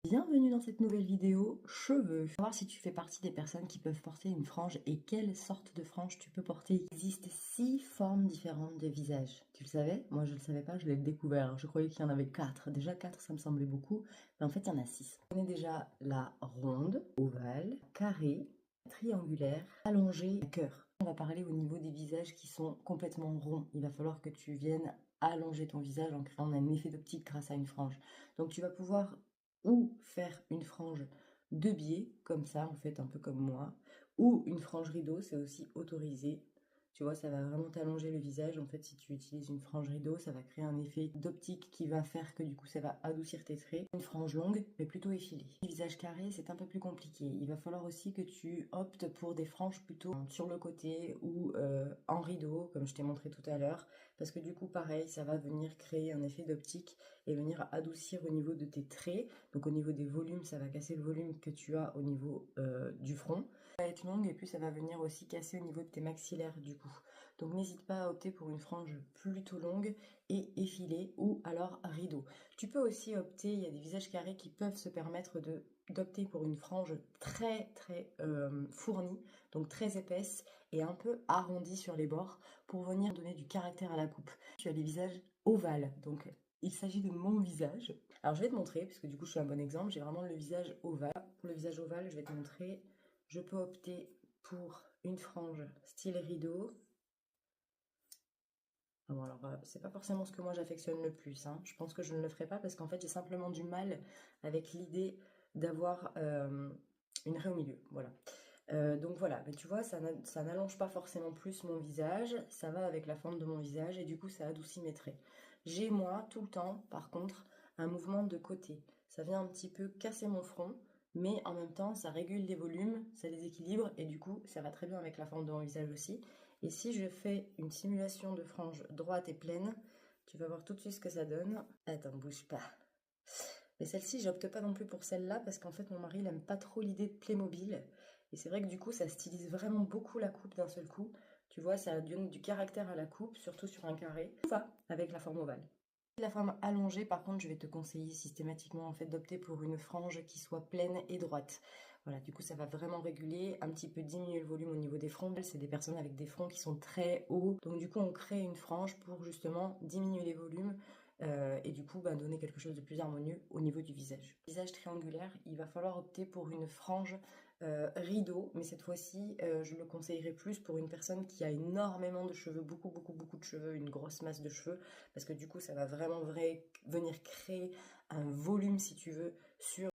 Bienvenue dans cette nouvelle vidéo cheveux. On va voir si tu fais partie des personnes qui peuvent porter une frange et quelle sorte de frange tu peux porter. Il existe 6 formes différentes de visage. Tu le savais? Moi je le savais pas, je l'ai découvert. Je croyais qu'il y en avait 4. Déjà 4 ça me semblait beaucoup, mais en fait il y en a 6. On connaît déjà la ronde, ovale, carré, triangulaire, allongée, cœur. On va parler au niveau des visages qui sont complètement ronds. Il va falloir que tu viennes allonger ton visage en créant un effet d'optique grâce à une frange. Donc tu vas pouvoir ou faire une frange de biais, comme ça, en fait, un peu comme moi, ou une frange rideau, c'est aussi autorisé. Tu vois, ça va vraiment t'allonger le visage. En fait, si tu utilises une frange rideau, ça va créer un effet d'optique qui va faire que du coup, ça va adoucir tes traits. Une frange longue, mais plutôt effilée. Le visage carré, c'est un peu plus compliqué. Il va falloir aussi que tu optes pour des franges plutôt sur le côté ou en rideau, comme je t'ai montré tout à l'heure. Parce que du coup, pareil, ça va venir créer un effet d'optique et venir adoucir au niveau de tes traits. Donc au niveau des volumes, ça va casser le volume que tu as au niveau du front. Ça va être longue et puis ça va venir aussi casser au niveau de tes maxillaires du coup. Donc n'hésite pas à opter pour une frange plutôt longue et effilée ou alors rideau. Tu peux aussi opter, il y a des visages carrés qui peuvent se permettre d'opter pour une frange très fournie, donc très épaisse et un peu arrondie sur les bords pour venir donner du caractère à la coupe. Tu as les visages ovales, donc il s'agit de mon visage. Alors je vais te montrer, parce que du coup je suis un bon exemple, j'ai vraiment le visage ovale. Pour le visage ovale, je vais te montrer, je peux opter pour une frange style rideau. Ah bon, alors c'est pas forcément ce que moi j'affectionne le plus, hein. Je pense que je ne le ferai pas parce qu'en fait j'ai simplement du mal avec l'idée d'avoir une raie au milieu, voilà. Donc voilà, mais tu vois, ça n'allonge pas forcément plus mon visage, ça va avec la forme de mon visage et du coup ça adoucit mes traits. J'ai moi tout le temps, par contre, un mouvement de côté. Ça vient un petit peu casser mon front, mais en même temps ça régule les volumes, ça les équilibre et du coup ça va très bien avec la forme de mon visage aussi. Et si je fais une simulation de frange droite et pleine, tu vas voir tout de suite ce que ça donne. Attends, bouge pas. Mais celle-ci, j'opte pas non plus pour celle-là parce qu'en fait mon mari il aime pas trop l'idée de Playmobil. Et c'est vrai que du coup ça stylise vraiment beaucoup la coupe d'un seul coup. Tu vois, ça donne du caractère à la coupe, surtout sur un carré. Tout va avec la forme ovale. La forme allongée, par contre, je vais te conseiller systématiquement en fait d'opter pour une frange qui soit pleine et droite. Voilà, du coup, ça va vraiment réguler, un petit peu diminuer le volume au niveau des fronts. C'est des personnes avec des fronts qui sont très hauts, donc du coup, on crée une frange pour justement diminuer les volumes et du coup, donner quelque chose de plus harmonieux au niveau du visage. Visage triangulaire, il va falloir opter pour une frange rideau, mais cette fois-ci, je le conseillerais plus pour une personne qui a énormément de cheveux, beaucoup de cheveux, une grosse masse de cheveux, parce que du coup, ça va vraiment venir créer un volume, si tu veux, sur